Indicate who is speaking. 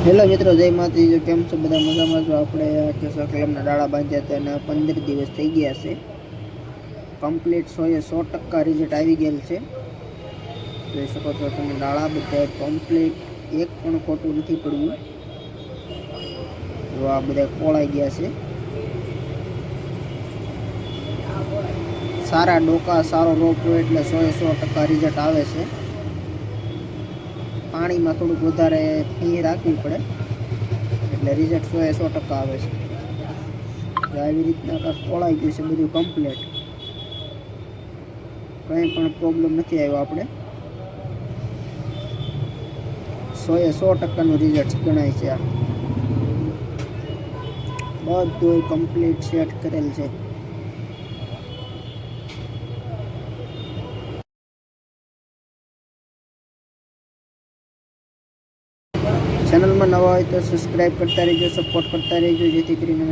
Speaker 1: Hello મિત્રો, જય માતાજી। કેમ છો બધા? મજામાં છો? આપણે કેશવ કલમના ડાળા બાંધ્યા હતા અને 15 દિવસ થઈ ગયા છે। કમ્પ્લીટ 100% રિઝલ્ટ આવી ગયેલ છે। જોઈ શકો છો તમે, ડાળા બધા કમ્પ્લીટ, એક પણ ખોટું નથી પડ્યું। જો આ બધા કોળાઈ ગયા છે। સારા ડોકા, સારો રોપ હોય એટલે 100% રિઝલ્ટ આવે છે। પાણીમાં થોડુંક વધારે ફી રાખવી પડે એટલે રિઝલ્ટ 100% આવે છે। આવી રીતના કાંઈક કોળાઈ ગયું છે બધું કમ્પ્લીટ, કંઈ પણ પ્રોબ્લેમ નથી આવ્યો। આપણે 100% રિઝલ્ટ ગણાય છે। આ બધું કમ્પ્લીટ સેટ કરેલ છે। ચેનલમાં નવા હોય તો સબસ્ક્રાઈબ કરતા રહેજો, સપોર્ટ કરતા રહેજો, જેથી કરીને